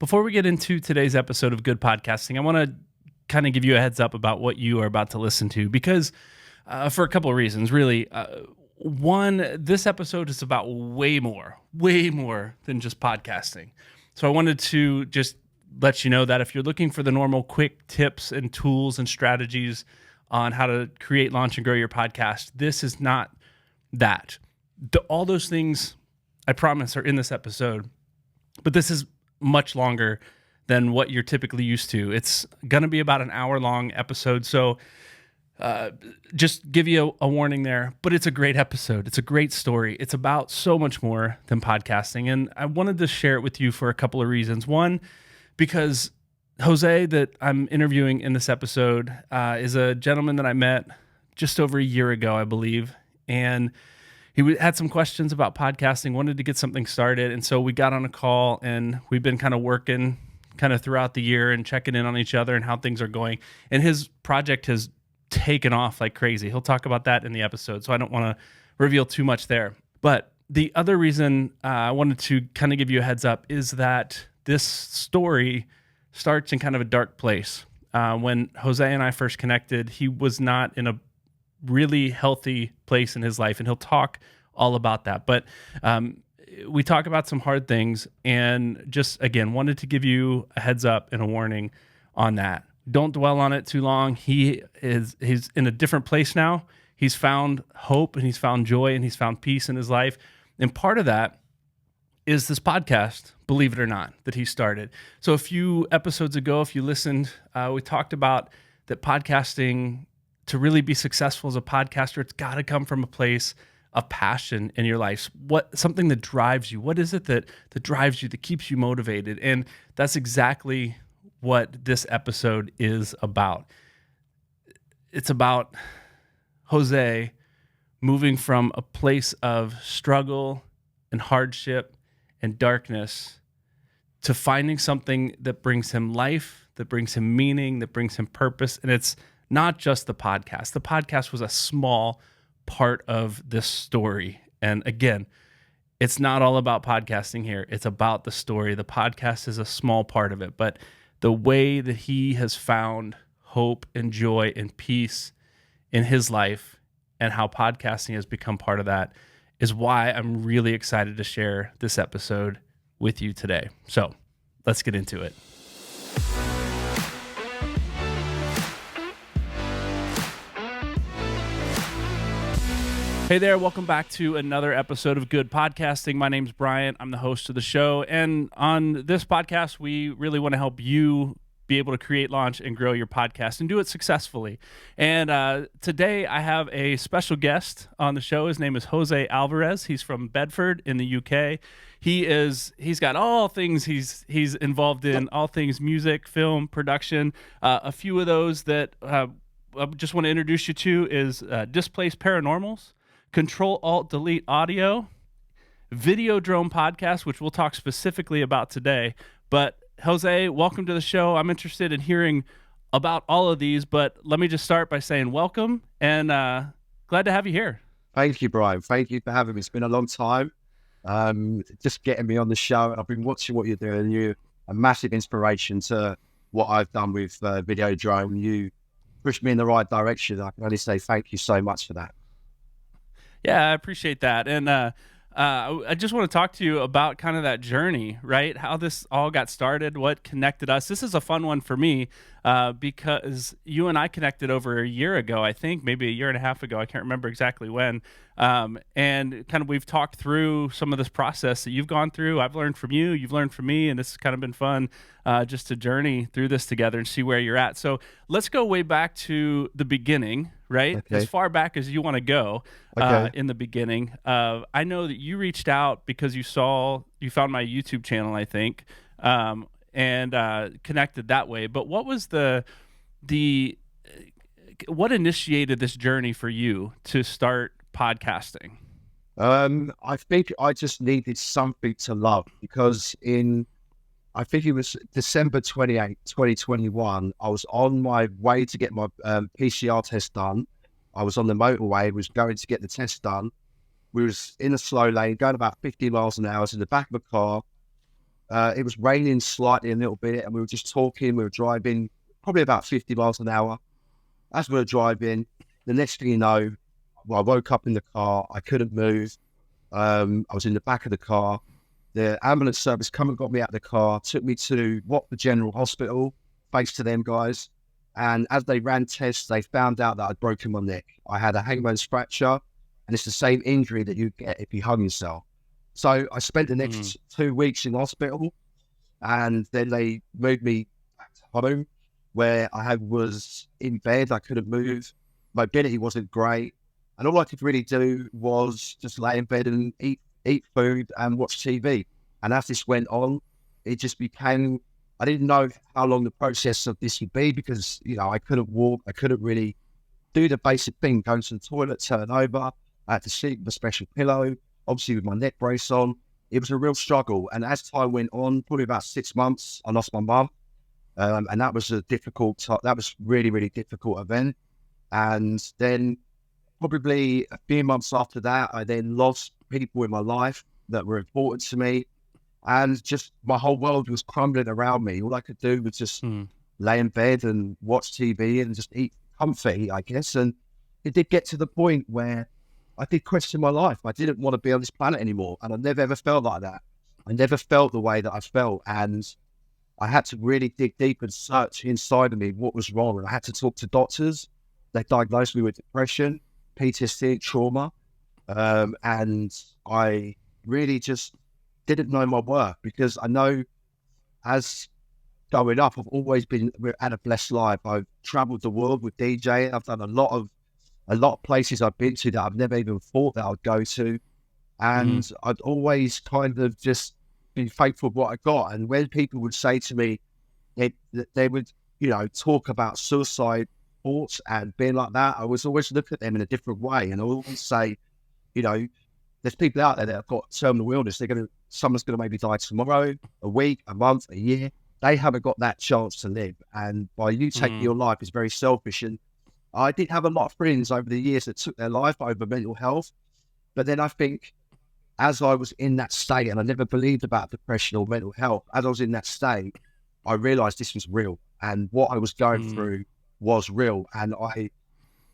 Before we get into today's episode of Good Podcasting, I want to kind of give you a heads up about what you are about to listen to because for a couple of reasons, really. One, this episode is about way more than just podcasting. So I wanted to just let you know that if you're looking for the normal quick tips and tools and strategies on how to create, launch, and grow your podcast, this is not that. All those things, I promise, are in this episode, but this is much longer than what you're typically used to. It's going to be about an hour-long episode, so just give you a warning there, but it's a great episode. It's a great story. It's about so much more than podcasting, and I wanted to share it with you for a couple of reasons. One, because José, that I'm interviewing in this episode, is a gentleman that I met just over a year ago, I believe, and he had some questions about podcasting, wanted to get something started, and so we got on a call, and we've been kind of working kind of throughout the year and checking in on each other and how things are going, and his project has taken off like crazy. He'll talk about that in the episode, so I don't want to reveal too much there. But the other reason I wanted to kind of give you a heads up is that this story starts in kind of a dark place. When José and I first connected, he was not in a really healthy place in his life, and he'll talk all about that. But we talk about some hard things, and just, again, wanted to give you a heads up and a warning on that. Don't dwell on it too long. He's in a different place now. He's found hope, and he's found joy, and he's found peace in his life. And part of that is this podcast, believe it or not, that he started. So a few episodes ago, if you listened, we talked about that podcasting, to really be successful as a podcaster, it's got to come from a place of passion in your life. Something that drives you. What is it that drives you, that keeps you motivated? And that's exactly what this episode is about. It's about José moving from a place of struggle and hardship and darkness to finding something that brings him life, that brings him meaning, that brings him purpose. And it's not just the podcast. The podcast was a small part of this story. And again, it's not all about podcasting here. It's about the story. The podcast is a small part of it. But the way that he has found hope and joy and peace in his life and how podcasting has become part of that is why I'm really excited to share this episode with you today. So let's get into it. Hey there, welcome back to another episode of Good Podcasting. My name's Brian. I'm the host of the show. And on this podcast, we really want to help you be able to create, launch, and grow your podcast and do it successfully. And today I have a special guest on the show. His name is José Alvarez. He's from Bedford in the UK. He's got all things he's involved in, all things music, film, production. A few of those that I just want to introduce you to is Displaced Paranormals, Control-Alt-Delete Audio, Videodrome Podcast, which we'll talk specifically about today. But José, welcome to the show. I'm interested in hearing about all of these, but let me just start by saying welcome and glad to have you here. Thank you, Brian. Thank you for having me. It's been a long time. Just getting me on the show. I've been watching what you're doing. You're a massive inspiration to what I've done with Videodrome. You pushed me in the right direction. I can only say thank you so much for that. Yeah, I appreciate that. And I just want to talk to you about kind of that journey, right? How this all got started, what connected us. This is a fun one for me because you and I connected over a year ago, I think, maybe a year and a half ago. I can't remember exactly when. And kind of we've talked through some of this process that you've gone through. I've learned from you, you've learned from me, and this has kind of been fun just to journey through this together and see where you're at. So let's go way back to the beginning, right? Okay. As far back as you want to go in the beginning. I know that you reached out because you found my YouTube channel, I think, and connected that way. But what was what initiated this journey for you to start podcasting? I think I just needed something to love because I think it was December 28th, 2021, I was on my way to get my PCR test done. I was on the motorway, was going to get the test done. We was in a slow lane, going about 50 miles an hour in the back of a car. It was raining slightly a little bit, and we were just talking. We were driving probably about 50 miles an hour. As we were driving, the next thing you know, well, I woke up in the car. I couldn't move. I was in the back of the car. The ambulance service come and got me out of the car, took me to Watford General Hospital, thanks to them guys. And as they ran tests, they found out that I'd broken my neck. I had a hangman's fracture, and it's the same injury that you get if you hung yourself. So I spent the next 2 weeks in hospital, and then they moved me back to home where was in bed. I couldn't move. Mobility wasn't great. And all I could really do was just lay in bed and eat food and watch TV. And as this went on, it just became, I didn't know how long the process of this would be because, I couldn't walk. I couldn't really do the basic thing, go to the toilet, turn over. I had to sleep with a special pillow, obviously with my neck brace on. It was a real struggle. And as time went on, probably about 6 months, I lost my mum. And that was that was really, really difficult event. And then probably a few months after that, I then lost people in my life that were important to me. And just my whole world was crumbling around me. All I could do was just lay in bed and watch TV and just eat comfy, I guess. And it did get to the point where I did question my life. I didn't want to be on this planet anymore. And I never ever felt like that. I never felt the way that I felt. And I had to really dig deep and search inside of me what was wrong. And I had to talk to doctors. They diagnosed me with depression, PTSD, trauma. And I really just didn't know my worth because I know as growing up, I've always had a blessed life. I've traveled the world with DJing. I've done a lot of places I've been to that I've never even thought that I'd go to. And I'd always kind of just been faithful with what I got. And when people would say to me, they would, talk about suicide thoughts and being like that, I was always look at them in a different way. And I always say, there's people out there that have got terminal illness. Someone's going to maybe die tomorrow, a week, a month, a year. They haven't got that chance to live. And by you taking your life is very selfish. And I did have a lot of friends over the years that took their life over mental health. But then I think as I was in that state, and I never believed about depression or mental health, as I was in that state, I realized this was real. And what I was going through was real. And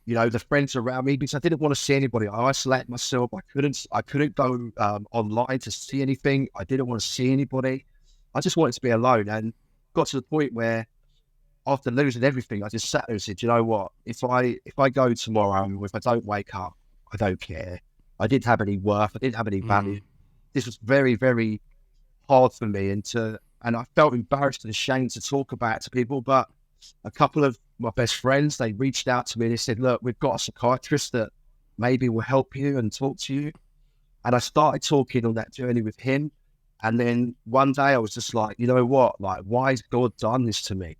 the friends around me, because I didn't want to see anybody. I isolated myself. I couldn't go online to see anything. I didn't want to see anybody. I just wanted to be alone. And got to the point where after losing everything, I just sat there and said, you know what? If I go tomorrow, or if I don't wake up, I don't care. I didn't have any worth. I didn't have any value. This was very, very hard for me. And I felt embarrassed and ashamed to talk about it to people. But a couple of my best friends, they reached out to me and they said, look, we've got a psychiatrist that maybe will help you and talk to you. And I started talking on that journey with him. And then one day I was just like, you know what? Like, why has God done this to me?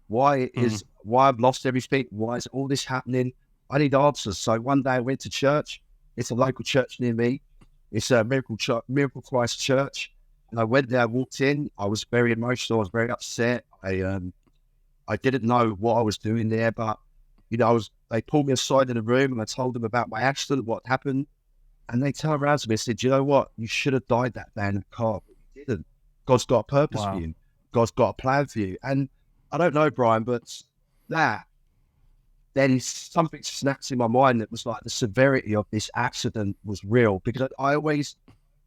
Why I've lost everything? Why is all this happening? I need answers. So one day I went to church. It's a local church near me. It's a Miracle Christ Church. And I went there, I walked in. I was very emotional. I was very upset. I didn't know what I was doing there, but they pulled me aside in a room and I told them about my accident, what happened. And they turned around to me and said, you know what? You should have died that day in the car, but you didn't. God's got a purpose for you. God's got a plan for you. And I don't know, Brian, but then something snapped in my mind that was like the severity of this accident was real, because I always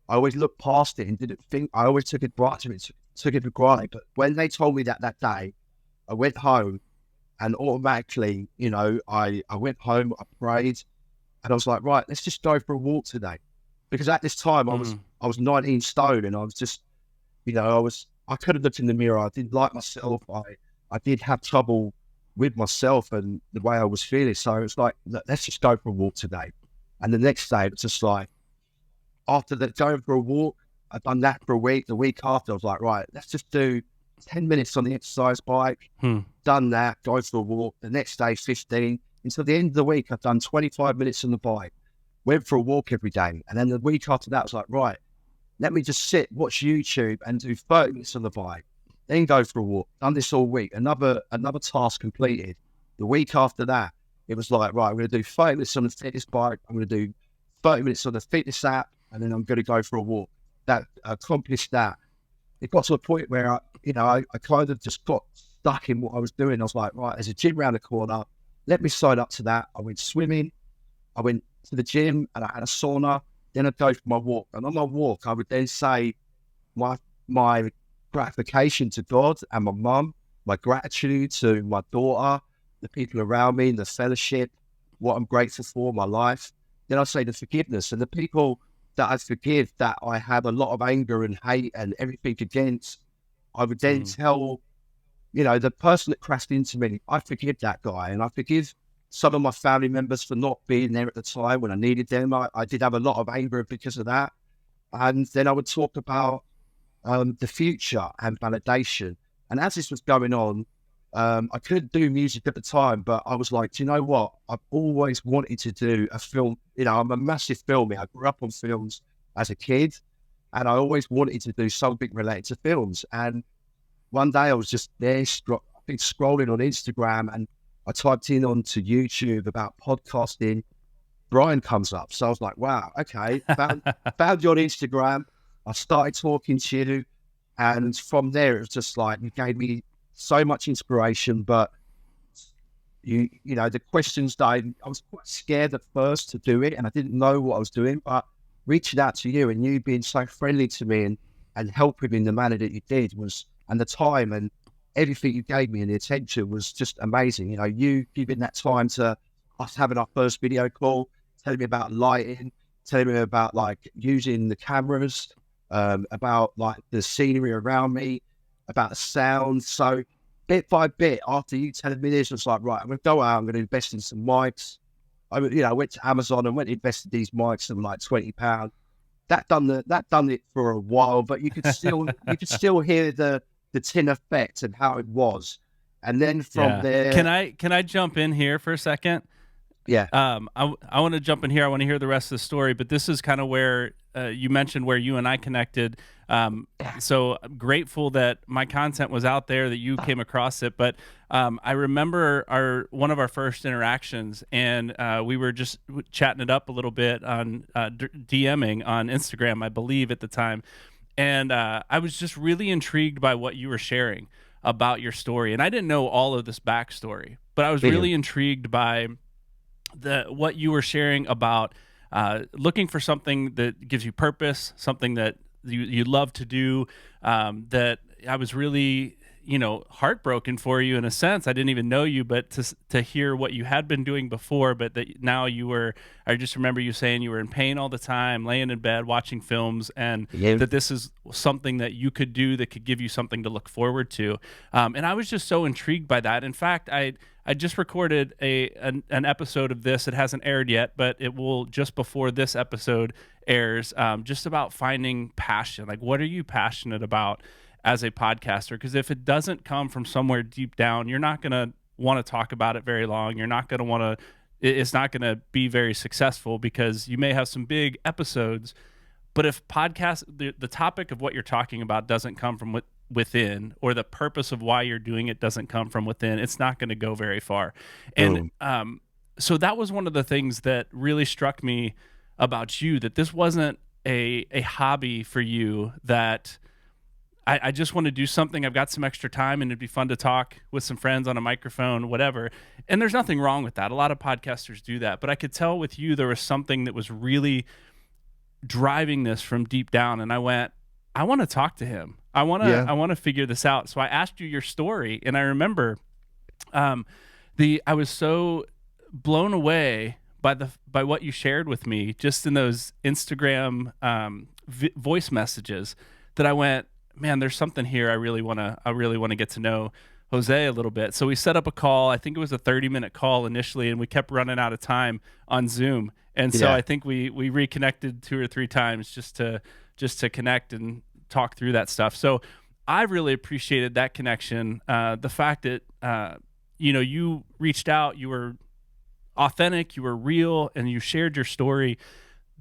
looked past it and didn't think. I always took it for granted. But when they told me that day, I went home and automatically, I went home, I prayed, and I was like, right, let's just go for a walk today. Because at this time I was 19 stone and I was just, I couldn't look in the mirror. I didn't like myself. I did have trouble with myself and the way I was feeling. So it's like, let's just go for a walk today. And the next day, it's just like, after going for a walk, I've done that for a week. The week after, I was like, right, let's just do 10 minutes on the exercise bike. Done that, go for a walk. The next day, 15. Until the end of the week, I've done 25 minutes on the bike. Went for a walk every day. And then the week after that, I was like, right, let me just sit, watch YouTube and do 30 minutes on the bike. Then go for a walk. Done this all week. Another task completed. The week after that, it was like, right, I'm going to do 30 minutes on the fitness bike. I'm going to do 30 minutes on the fitness app. And then I'm going to go for a walk. That accomplished that. it got to a point where I kind of just got stuck in what I was doing. I was like, right, there's a gym around the corner. Let me sign up to that. I went swimming. I went to the gym and I had a sauna. Then I'd go for my walk. And on my walk, I would then say my gratification to God and my mum, my gratitude to my daughter, the people around me, the fellowship, what I'm grateful for, my life. Then I'd say the forgiveness and the people that I forgive, that I have a lot of anger and hate and everything against. I would then tell, the person that crashed into me, I forgive that guy, and I forgive some of my family members for not being there at the time when I needed them. I did have a lot of anger because of that. And then I would talk about the future and validation. And as this was going on, I couldn't do music at the time, but I was like, do you know what? I've always wanted to do a film. I'm a massive filmer. I grew up on films as a kid, and I always wanted to do something related to films. And one day I was just there, scrolling on Instagram, and I typed in onto YouTube about podcasting. Brian comes up. So I was like, wow, okay, found you on Instagram. I started talking to you. And from there, it was just like, you gave me so much inspiration, but the questions that I was quite scared at first to do it, and I didn't know what I was doing, but reaching out to you and you being so friendly to me and helping me in the manner that you did and the time and everything you gave me and the attention was just amazing. You giving that time to us having our first video call, telling me about lighting, telling me about like using the cameras, about like the scenery around me, about the sound. So bit by bit, after you telling me this, I was like, right, I'm going to go out, I'm going to invest in some mics. I went to Amazon and went and invested these mics of like £20. That done it for a while, but you could still hear the tin effect and how it was. And then from there, can I jump in here for a second? Yeah. I want to jump in here. I want to hear the rest of the story, but this is kind of where you mentioned where you and I connected. So I'm grateful that my content was out there, that you came across it. But I remember one of our first interactions, and we were just chatting it up a little bit on DMing on Instagram, I believe at the time. And I was just really intrigued by what you were sharing about your story. And I didn't know all of this backstory, but I was really intrigued by what you were sharing about looking for something that gives you purpose, something that you love to do, that I was really, heartbroken for you in a sense. I didn't even know you, but to hear what you had been doing before, but that now I just remember you saying you were in pain all the time, laying in bed, watching films, and that this is something that you could do that could give you something to look forward to. And I was just so intrigued by that. In fact, I just recorded an episode of this. It hasn't aired yet, but it will just before this episode airs, just about finding passion. Like, what are you passionate about as a podcaster? Because if it doesn't come from somewhere deep down, you're not going to want to talk about it very long. You're not going to want to, it's not going to be very successful, because you may have some big episodes, but if the topic of what you're talking about doesn't come from within, or the purpose of why you're doing it doesn't come from within, it's not going to go very far. And so that was one of the things that really struck me about you, that this wasn't a hobby for you, that I just want to do something. I've got some extra time and it'd be fun to talk with some friends on a microphone, whatever. And there's nothing wrong with that. A lot of podcasters do that. But I could tell with you, there was something that was really driving this from deep down. And I went, I want to talk to him. I want to figure this out. So I asked you your story, and I remember I was so blown away by what you shared with me just in those Instagram voice messages, that I went, man, there's something here. I really want to get to know Jose a little bit. So we set up a call. I think it was a 30-minute call initially, and we kept running out of time on Zoom. And so I think we reconnected 2 or 3 times just to connect and talk through that stuff. So I really appreciated that connection. The fact that, you reached out, you were authentic, you were real, and you shared your story.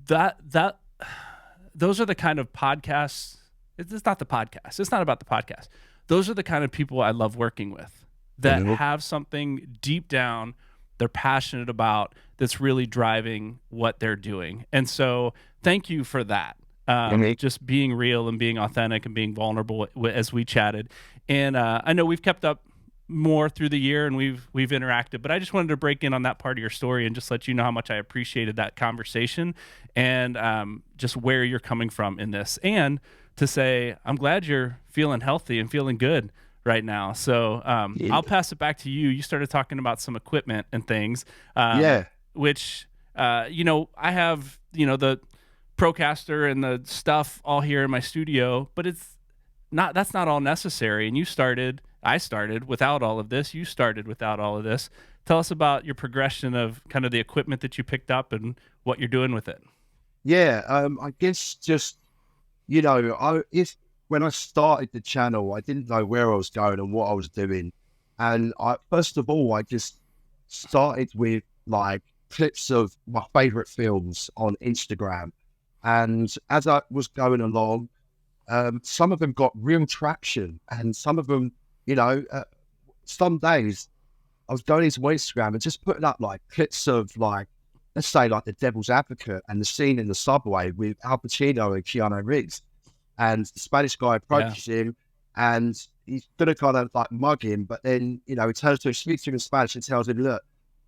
Those are the kind of podcasts. It's not the podcast. It's not about the podcast. Those are the kind of people I love working with, that have something deep down they're passionate about, that's really driving what they're doing. And so thank you for that. just being real and being authentic and being vulnerable as we chatted. And I know we've kept up more through the year and we've interacted, but I just wanted to break in on that part of your story and just let you know how much I appreciated that conversation and just where you're coming from in this, and to say I'm glad you're feeling healthy and feeling good right now. So I'll pass it back to you. You started talking about some equipment and things, which I have the Procaster and the stuff all here in my studio, but that's not all necessary. And I started without all of this. You started without all of this. Tell us about your progression of kind of the equipment that you picked up and what you're doing with it. Yeah, I guess just, when I started the channel, I didn't know where I was going and what I was doing. And first of all, I just started with like clips of my favorite films on Instagram. And as I was going along, some of them got real traction, and some of them, some days I was going into my Instagram and just putting up like clips of like, let's say like The Devil's Advocate and the scene in the subway with Al Pacino and Keanu Reeves, and the Spanish guy approaches him and he's going to kind of like mug him, but then, he turns to him, speaks to him in Spanish and tells him, look,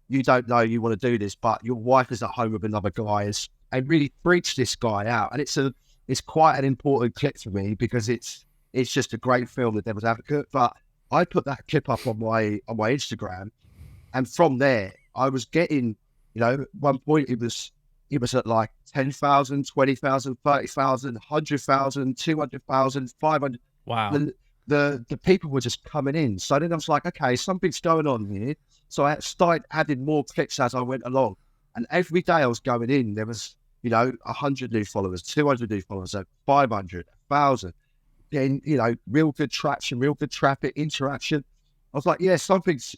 you don't know you want to do this, but your wife is at home with another guy, and really freaks this guy out. And it's quite an important clip for me because it's just a great film, The Devil's Advocate. But I put that clip up on my Instagram, and from there I was getting, at one point it was at like 10,000, 20,000, 30,000, 100,000, 200,000, 500. Wow. And the people were just coming in. So then I was like, okay, something's going on here. So I started adding more clips as I went along. And every day I was going in, there was, 100 new followers, 200 new followers, 500, 1,000. Then, real good traction, real good traffic, interaction. I was like, yeah, something's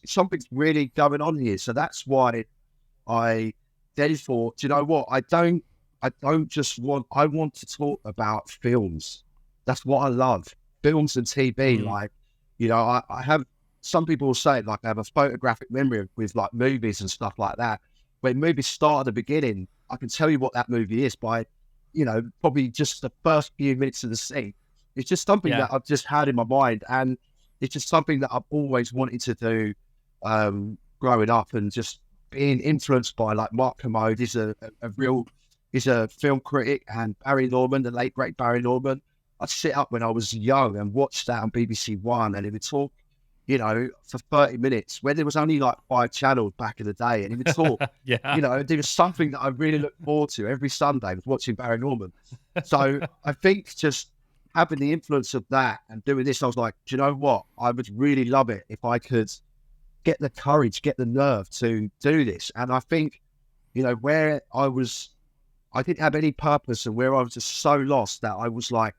really going on here. So that's why I then thought, do you know what? I want to talk about films. That's what I love. Films and TV. Like, I have, some people will say like I have a photographic memory with like movies and stuff like that. When movies start at the beginning, I can tell you what that movie is by, probably just the first few minutes of the scene. It's just something that I've just had in my mind, and it's just something that I've always wanted to do growing up, and just being influenced by like Mark Kermode is a film critic, and Barry Norman, the late great Barry Norman. I'd sit up when I was young and watch that on BBC One, and he would talk, for 30 minutes when there was only like 5 channels back in the day, and he would talk. There was something that I really looked forward to every Sunday was watching Barry Norman. So I think just having the influence of that and doing this, I was like, do you know what? I would really love it if I could get the courage, get the nerve to do this. And I think, where I didn't have any purpose, and where I was just so lost that I was like,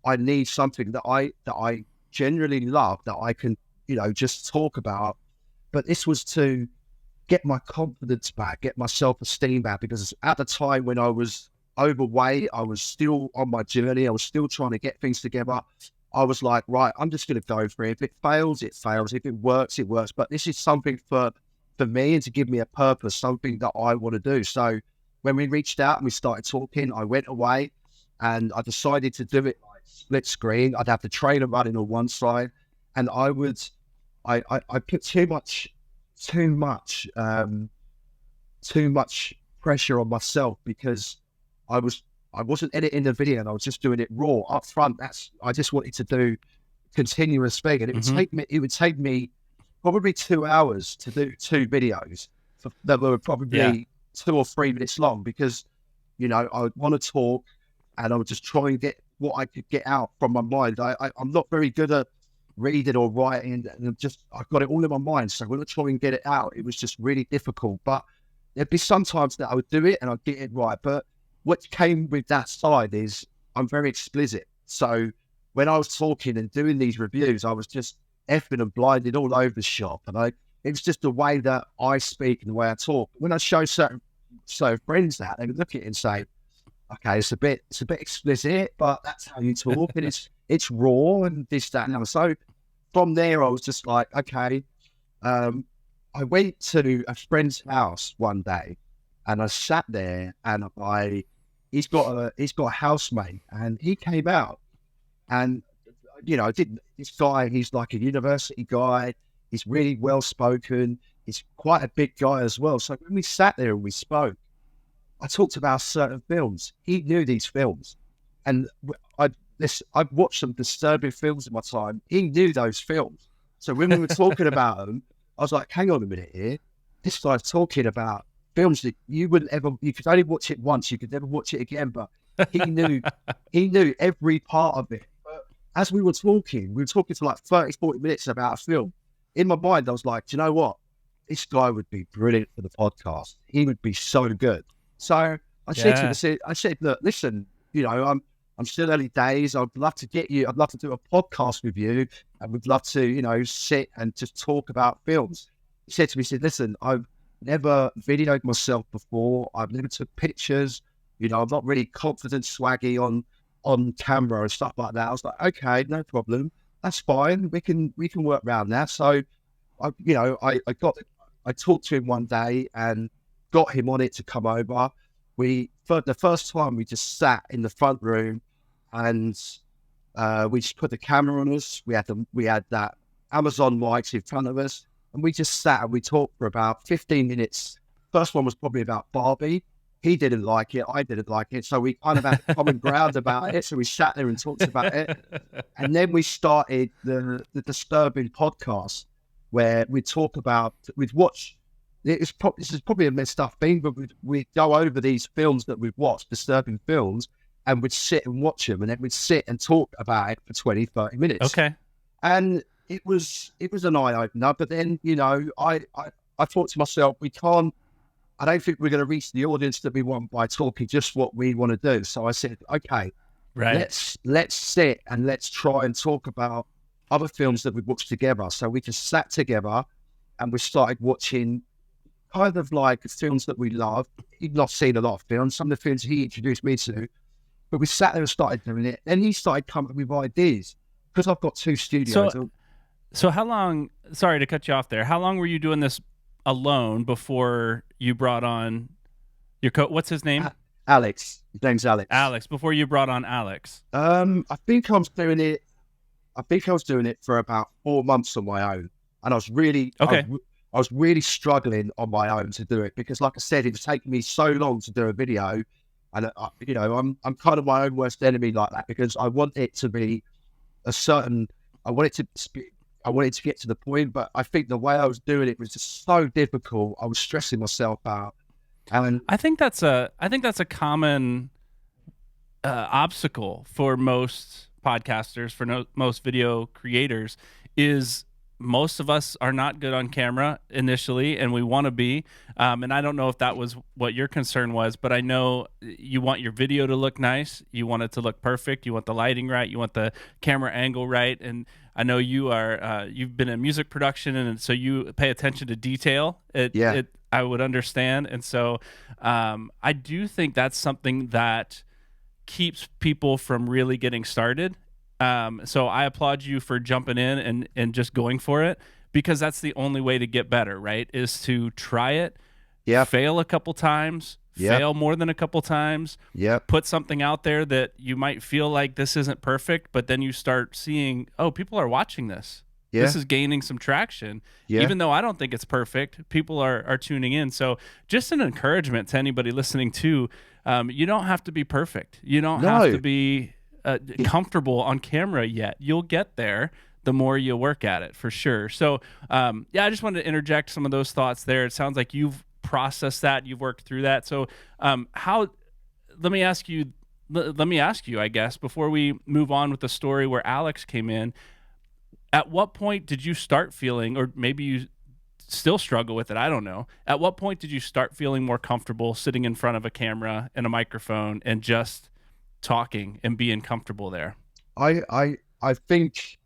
I need something that I genuinely love, that I can, just talk about. But this was to get my confidence back, get my self-esteem back, because at the time when I was overweight, I was still on my journey. I was still trying to get things together. I was like, right, I'm just going to go for it. If it fails, it fails. If it works, it works. But this is something for me, and to give me a purpose, something that I want to do. So when we reached out and we started talking, I went away and I decided to do it like split screen. I'd have the trailer running on one side, and I put too much pressure on myself, because I wasn't editing the video and I was just doing it raw up front. I just wanted to do continuous thing, and it would take me probably 2 hours to do 2 videos that were probably 2 or 3 minutes long, because I would want to talk and I would just try and get what I could get out from my mind. I'm not very good at reading or writing, and I've got it all in my mind. So when I try and get it out, it was just really difficult. But there'd be sometimes that I would do it and I'd get it right. But what came with that side is I'm very explicit. So when I was talking and doing these reviews, I was just effing and blinded all over the shop. And it was just the way that I speak and the way I talk. When I show certain friends that, they would look at it and say, okay, it's a bit explicit, but that's how you talk, and it's raw and this, that, and the other. So from there, I was just like, okay. I went to a friend's house one day, and I sat there and I he's got a housemate, and he came out, and this guy, he's like a university guy. He's really well spoken. He's quite a big guy as well. So when we sat there and we spoke, I talked about certain films. He knew these films, and I've watched some disturbing films in my time. He knew those films. So when we were talking about them, I was like, hang on a minute here. This guy's talking about films that you could only watch it once. You could never watch it again. But he knew every part of it. But as we were talking for like 30, 40 minutes about a film. In my mind, I was like, do you know what? This guy would be brilliant for the podcast. He would be so good. So I said to him, I said, look, listen, I'm still early days. I'd love to get you. I'd love to do a podcast with you, and we'd love to, sit and just talk about films. He said to me, listen, I've never videoed myself before. I've never took pictures. I'm not really confident, swaggy on camera and stuff like that. I was like, okay, no problem. That's fine. We can work around that. So I talked to him one day and got him on it to come over. For the first time, we just sat in the front room, and we just put the camera on us. We had that Amazon mic in front of us, and we just sat and we talked for about 15 minutes. First one was probably about Barbie. He didn't like it. I didn't like it. So we kind of had common ground about it. So we sat there and talked about it. And then we started the Disturbing podcast, where we'd watch. This is probably a messed up thing, but we'd go over these films that we've watched, disturbing films, and we'd sit and watch them, and then we'd sit and talk about it for 20, 30 minutes. Okay. And it was an eye-opener, but then, I thought to myself, I don't think we're going to reach the audience that we want by talking just what we want to do. So I said, okay, right. let's sit and let's try and talk about other films that we've watched together. So we just sat together and we started watching kind of like films that we love. He'd not seen a lot of films, some of the films he introduced me to, but we sat there and started doing it. Then he started coming with ideas, because I've got 2 studios. So how long, sorry to cut you off there, how long were you doing this alone before you brought on your what's his name? Alex. His name's Alex. Alex, before you brought on Alex. I think I was doing it for about 4 months on my own. And I was really, okay. I was really struggling on my own to do it, because, like I said, it was taking me so long to do a video, and I'm kind of my own worst enemy like that, because I want it to be I want it to get to the point, but I think the way I was doing it was just so difficult. I was stressing myself out, and I think that's a common obstacle for most podcasters, for most video creators, is most of us are not good on camera initially, and we want to be. And I don't know if that was what your concern was, but I know you want your video to look nice. You want it to look perfect. You want the lighting right. You want the camera angle right. And I know you've been in music production, and so you pay attention to detail. I would understand. And so I do think that's something that keeps people from really getting started. So I applaud you for jumping in and just going for it, because that's the only way to get better, right? Is to try it, fail a couple times, fail more than a couple times, put something out there that you might feel like this isn't perfect, but then you start seeing, oh, people are watching this. This is gaining some traction. Even though I don't think it's perfect, people are tuning in. So just an encouragement to anybody listening to, you don't have to be perfect. You don't have to be comfortable on camera yet. You'll get there the more you work at it, for sure. So I just wanted to interject some of those thoughts there. It sounds like you've processed that, you've worked through that. So let me ask you, I guess, before we move on with the story where Alex came in, at what point did you start feeling, or maybe you still struggle with it, I don't know, at what point did you start feeling more comfortable sitting in front of a camera and a microphone and just talking and being comfortable there? I think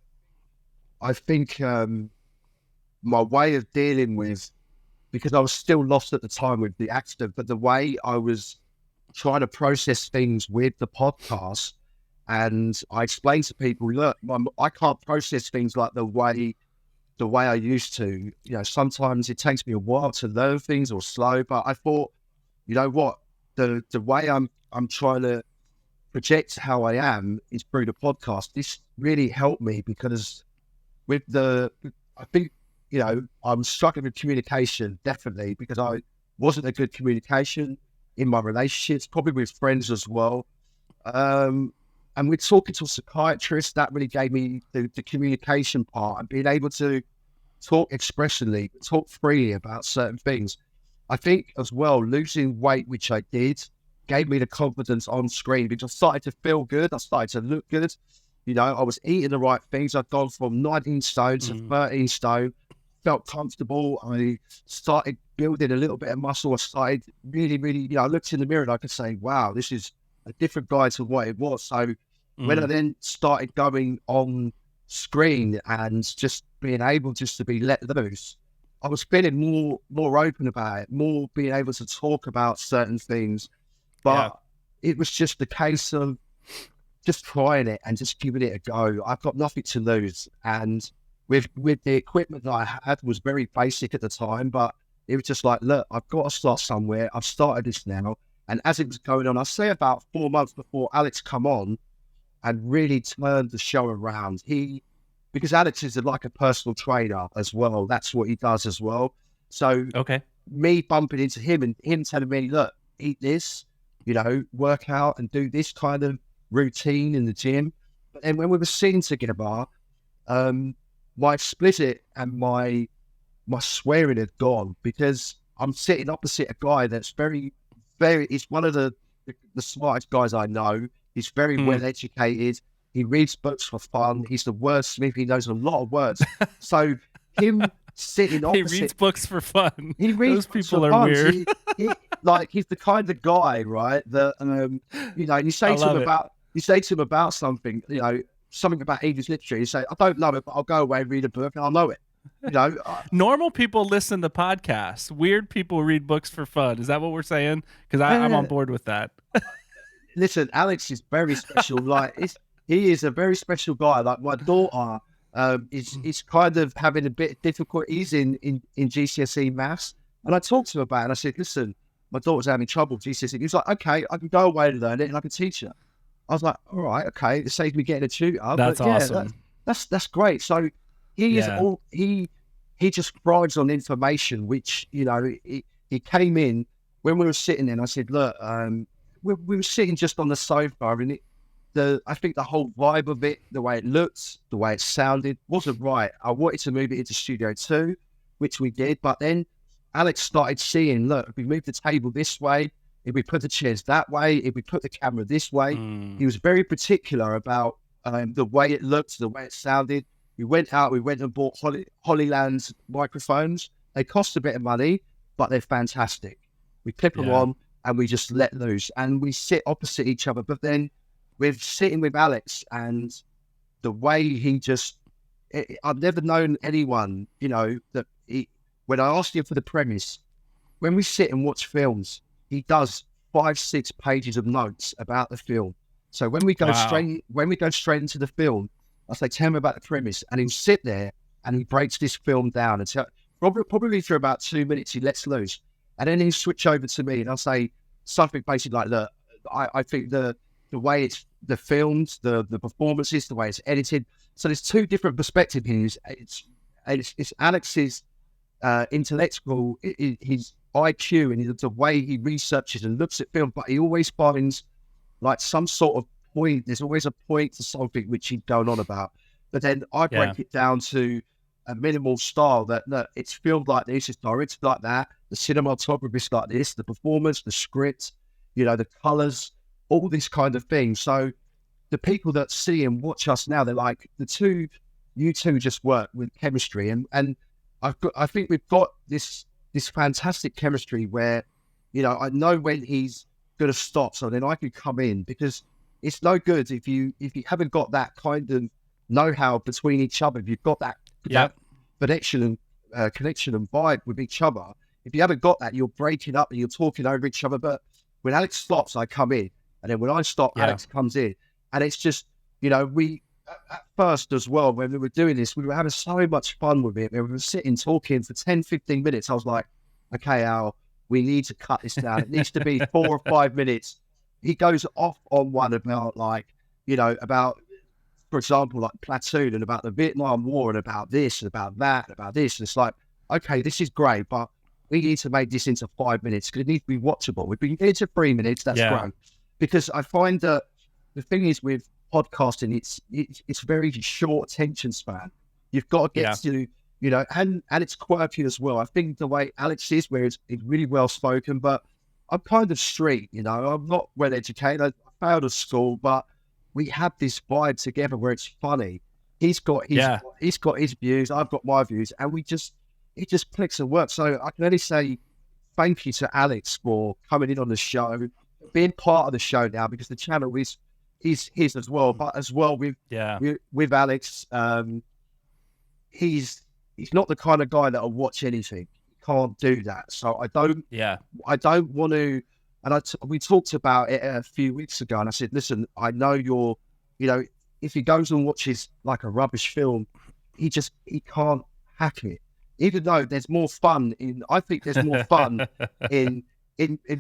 my way of dealing with, because I was still lost at the time with the accident, but the way I was trying to process things with the podcast, and I explained to people, look, I can't process things like the way I used to. Sometimes it takes me a while to learn things, or slow, but I thought, you know what, the way I'm I'm trying to project how I am is through the podcast. This really helped me because I think, I'm struggling with communication, definitely, because I wasn't a good communication in my relationships, probably with friends as well. And we're talking to a psychiatrist, that really gave me the communication part and being able to talk expressively, talk freely about certain things. I think as well, losing weight, which I did, gave me the confidence on screen because I started to feel good. I started to look good. I was eating the right things. I'd gone from 19 stone to 13 stone, felt comfortable. I started building a little bit of muscle. I started really, really, I looked in the mirror and I could say, wow, this is a different guy to what it was. So when I then started going on screen and just being able just to be let loose, I was feeling more open about it, more being able to talk about certain things. But it was just the case of just trying it and just giving it a go. I've got nothing to lose. And with the equipment that I had was very basic at the time, but it was just like, look, I've got to start somewhere. I've started this now. And as it was going on, I say about 4 months before Alex come on and really turned the show around. Because Alex is like a personal trainer as well. That's what he does as well. So me bumping into him and him telling me, look, eat this, work out and do this kind of routine in the gym. But then when we were sitting together, my explicit and my swearing had gone because I'm sitting opposite a guy that's very, very, he's one of the smartest guys I know. He's very well educated. He reads books for fun. He's the wordsmith. He knows a lot of words. So him sitting opposite... He reads books for fun. He reads Those people are weird. He's the kind of guy, right, that, you say to him about something, something about English literature. You say, I don't know it, but I'll go away and read a book and I'll know it. Normal people listen to podcasts. Weird people read books for fun. Is that what we're saying? Because I'm on board with that. Listen, Alex is very special. He is a very special guy. Like my daughter is kind of having a bit of difficulties in GCSE maths. And I talked to him about it and I said, listen, my daughter's having trouble with GCSE. He was like, okay, I can go away and learn it and I can teach her. I was like, all right, okay. It saves me getting a tutor. That's awesome. That's great. So he just thrives on information, which, he came in when we were sitting there and I said, look, we were sitting just on the sofa and I think the whole vibe of it, the way it looked, the way it sounded wasn't right. I wanted to move it into Studio 2, which we did. But then Alex started seeing, look, if we move the table this way, if we put the chairs that way, if we put the camera this way, he was very particular about the way it looked, the way it sounded. We went and bought Hollyland microphones. They cost a bit of money, but they're fantastic. We clip them on and we just let loose and we sit opposite each other. But then we're sitting with Alex and the way he I've never known anyone, that when I asked him for the premise, when we sit and watch films, he does 5-6 pages of notes about the film. So when we go straight into the film, I say, tell him about the premise, and he'll sit there and he breaks this film down and probably for about 2 minutes he lets loose, and then he'll switch over to me and I'll say something basically like, look, I think the way it's the filmed, the performances, the way it's edited. So there's two different perspectives here. It's Alex's intellectual, his IQ and the way he researches and looks at film, but he always finds like some sort of point. There's always a point to something which he's going on about. But then I break it down to a minimal style that it's filmed like this, it's directed like that, the cinematography is like this, the performance, the script, the colors, all this kind of thing. So the people that see and watch us now, they're like, you two just work with chemistry. And I think we've got this fantastic chemistry where, I know when he's going to stop, so then I can come in, because it's no good if you haven't got that kind of know-how between each other. If you've got that connection and vibe with each other, if you haven't got that, you're breaking up and you're talking over each other. But when Alex stops, I come in, and then when I stop, Alex comes in, and it's just, we at first as well, when we were doing this, we were having so much fun with it. We were sitting talking for 10-15 minutes. I was like, okay, Al, we need to cut this down. It needs to be 4 or 5 minutes. he goes off on one about like, about, for example, like Platoon and about the Vietnam War and about this and about that and about this. And it's like, okay, this is great, but we need to make this into 5 minutes because it needs to be watchable. We've been into 3 minutes, that's great. Because I find that the thing is with podcasting, it's very short attention span. You've got to get to, and it's quirky as well. I think the way Alex is, where it's really well spoken, but I'm kind of street, I'm not well educated. I failed at school, but we have this vibe together where it's funny. He's got his views, I've got my views, and it just clicks and works. So I can only say thank you to Alex for coming in on the show, being part of the show now, because the channel is his as well. But as well with Alex, he's not the kind of guy that'll watch anything. He can't do that. So I don't want to. And we talked about it a few weeks ago, and I said, listen, I know you're, if he goes and watches like a rubbish film, he can't hack it. Even though there's more fun I think there's more fun in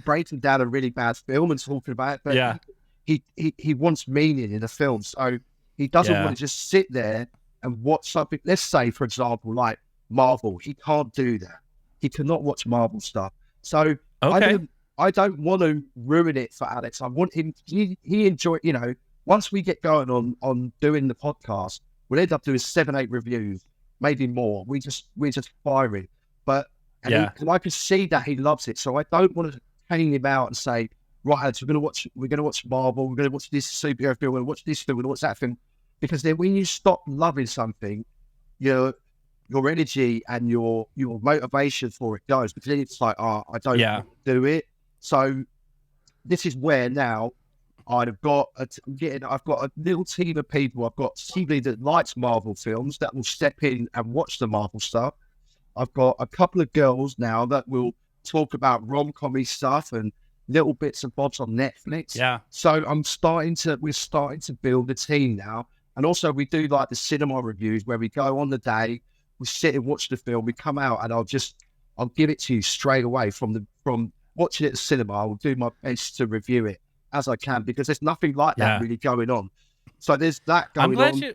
breaking down a really bad film and talking about it. But he wants meaning in a film. So he doesn't want to just sit there and watch something. Let's say, for example, like Marvel. He can't do that. He cannot watch Marvel stuff. So I don't want to ruin it for Alex. I want him, he enjoy, once we get going on doing the podcast, we'll end up doing 7-8 reviews, maybe more. We're just firing. But and I can see that he loves it. So I don't want to hang him out and say, right, Alex, we're gonna watch Marvel, we're gonna watch this superhero film, we're gonna watch this film, we're gonna watch that film. Because then when you stop loving something, your energy and your motivation for it goes, because then it's like, I don't want to do it. So this is where now I've got a little team of people. I've got somebody that likes Marvel films that will step in and watch the Marvel stuff. I've got a couple of girls now that will talk about rom-com-y stuff and little bits and bobs on Netflix. Yeah. So we're starting to build a team now. And also we do like the cinema reviews where we go on the day, we sit and watch the film, we come out and I'll give it to you straight away from watching it at the cinema. I will do my best to review it as I can because there's nothing like that really going on. So there's that going on.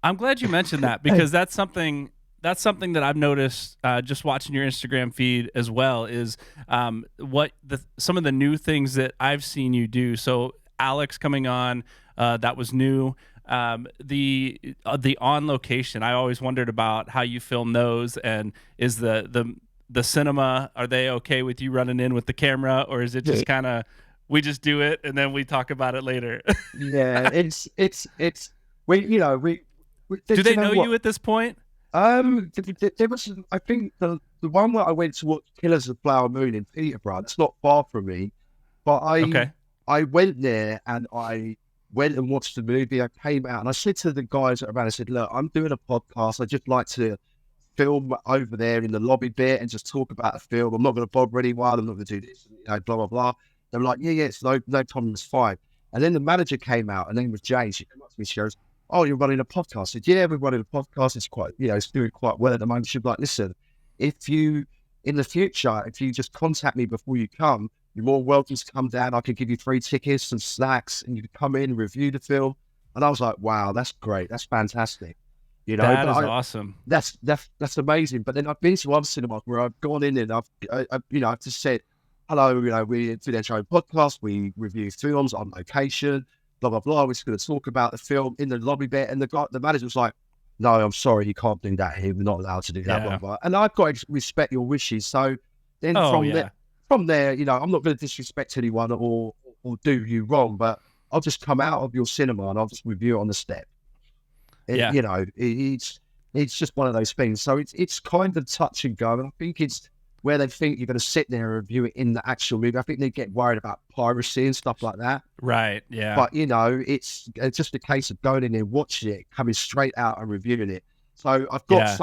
I'm glad you mentioned that because that's something that I've noticed just watching your Instagram feed as well is some of the new things that I've seen you do. So Alex coming on, that was new. The on location, I always wondered about how you film those, and is the cinema, are they okay with you running in with the camera, or is it just kind of we just do it and then we talk about it later? Yeah, it's we do they know you at this point? There was, I think the one where I went to watch Killers of the Flower Moon in Peterborough. It's not far from me, but I went there and I went and watched the movie. I came out and I said to the guys around, I said, look, I'm doing a podcast. I'd just like to film over there in the lobby bit and just talk about the film. I'm not going to bother anyone. I'm not going to do this, blah, blah, blah. They were like, yeah, it's no problem, it's fine. And then the manager came out, her name was Jane. She came up to me, she goes, oh, you're running a podcast? I said, yeah, we're running a podcast. It's quite, it's doing quite well at the moment. She'd be like, listen, in the future, if you just contact me before you come, you're more welcome to come down. I could give you 3 tickets, some snacks, and you could come in and review the film. And I was like, wow, that's great. That's fantastic. That is awesome. That's amazing. But then I've been to other cinemas where I've gone in and I've just said, hello, we're Videodrome Podcast. We review films on location, blah, blah, blah. We're just going to talk about the film in the lobby bit. And the manager was like, no, I'm sorry, you can't do that here. We're not allowed to do that. Blah, blah. And I've got to respect your wishes. So then from there, I'm not going to disrespect anyone or do you wrong, but I'll just come out of your cinema and I'll just review it on the step. It's just one of those things. So it's kind of touch and go. And I think it's where they think you're going to sit there and review it in the actual movie. I think they get worried about piracy and stuff like that. Right, yeah. But, it's just a case of going in there, watching it, coming straight out and reviewing it. So I've got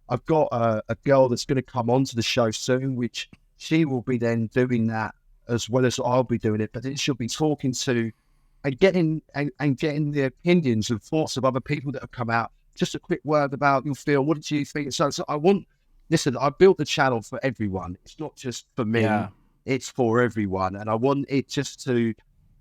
I've got a girl that's going to come onto the show soon, which she will be then doing that as well as I'll be doing it. But then she'll be talking to and getting the opinions and thoughts of other people that have come out. Just a quick word about your film. What did you think? So I built the channel for everyone. It's not just for me. Yeah. it's for everyone. And I want it just to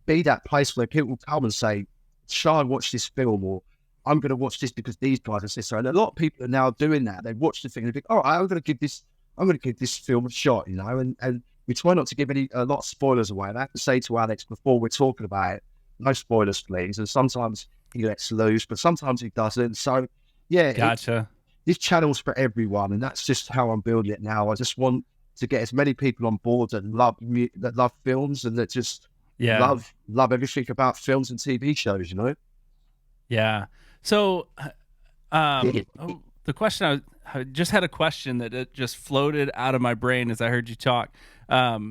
be that place where people come and say, shall I watch this film? Or I'm going to watch this because these guys are so. And a lot of people are now doing that. They watch the thing and they think, all right, I'm going to give this film a shot, and we try not to give a lot of spoilers away. And I have to say to Alex before we're talking about it, no spoilers, please. And sometimes he lets loose, but sometimes he doesn't. So, yeah, Gotcha. This channel's for everyone, and that's just how I'm building it now. I just want to get as many people on board that love films and that just love everything about films and TV shows. Yeah. So, the question I just had a question that it just floated out of my brain as I heard you talk. What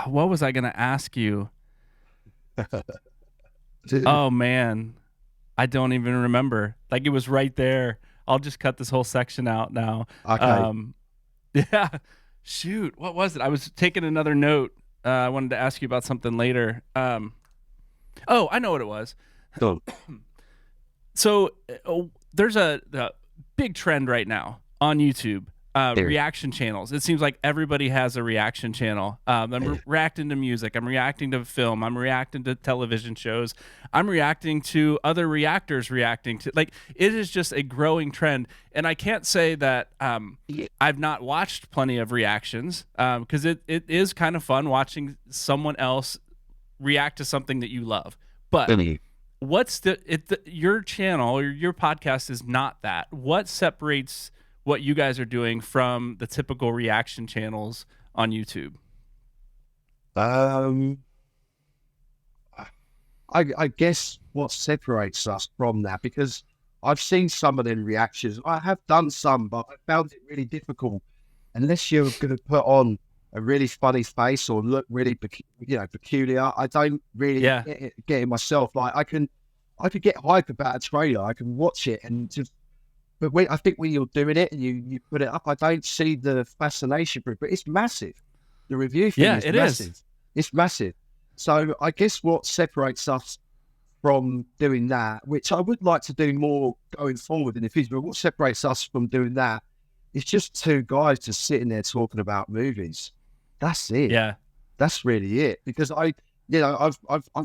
was I going to ask you? Oh man, I don't even remember. Like, it was right there. I'll just cut this whole section out now. Okay. Yeah. Shoot. What was it? I was taking another note. I wanted to ask you about something later. Oh, I know what it was. Go. So there's a big trend right now on YouTube. Reaction channels. It seems like everybody has a reaction channel. I'm reacting to music. I'm reacting to film. I'm reacting to television shows. I'm reacting to other reactors reacting to. Like, it is just a growing trend. And I can't say that I've not watched plenty of reactions because it is kind of fun watching someone else react to something that you love. But what's your channel or your podcast is not that. What separates what you guys are doing from the typical reaction channels on YouTube? I guess what separates us from that, because I've seen some of them reactions. I have done some, but I found it really difficult. Unless you're going to put on a really funny face or look really, peculiar, I don't really get it myself. Like, I could get hype about a trailer. I can watch it and just. But I think when you're doing it and you put it up, I don't see the fascination for it. But it's massive. The review thing is massive. It's massive. So I guess what separates us from doing that, which I would like to do more going forward in the future, but what separates us from doing that is just two guys just sitting there talking about movies. That's it. Yeah. That's really it. Because I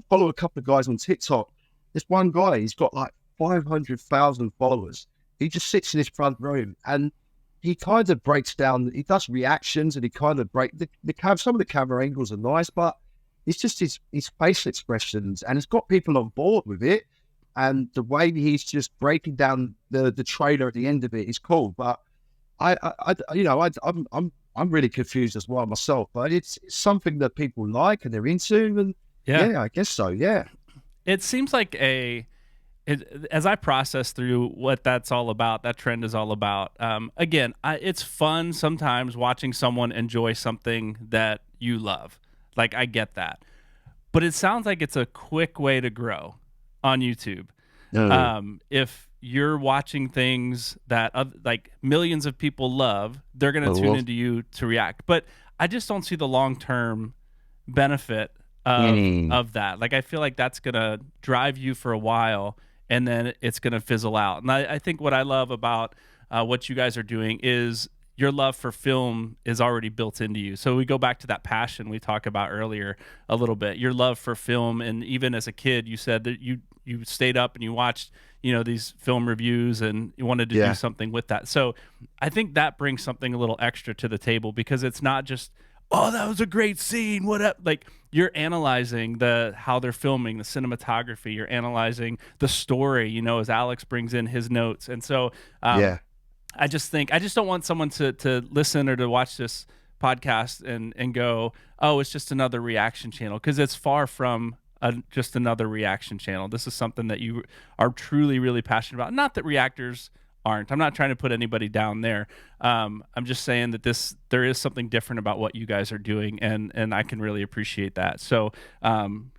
follow a couple of guys on TikTok. This one guy, he's got like 500,000 followers. He just sits in his front room and he kind of breaks down. He does reactions and he kind of some of the camera angles are nice, but it's just his facial expressions, and it's got people on board with it. And the way he's just breaking down the trailer at the end of it is cool. But I'm really confused as well myself. But it's something that people like and they're into, and yeah, I guess so. Yeah, it seems like as I process through what that's all about, that trend is all about. Again, it's fun sometimes watching someone enjoy something that you love. Like, I get that. But it sounds like it's a quick way to grow on YouTube. If you're watching things that like millions of people love, they're going to tune into you to react. But I just don't see the long-term benefit of that. Like, I feel like that's going to drive you for a while, and then it's going to fizzle out. And I think what I love about what you guys are doing is your love for film is already built into you. So we go back to that passion we talked about earlier a little bit, your love for film. And even as a kid, you said that you stayed up and you watched, these film reviews and you wanted to do something with that. So I think that brings something a little extra to the table, because it's not just, oh, that was a great scene. What up? Like, you're analyzing how they're filming, the cinematography. You're analyzing the story, as Alex brings in his notes. And so, I just don't want someone to listen or to watch this podcast and go, oh, it's just another reaction channel, because it's far from just another reaction channel. This is something that you are truly, really passionate about. Not that reactors aren't. I'm not trying to put anybody down there. I'm just saying that there is something different about what you guys are doing, and I can really appreciate that. So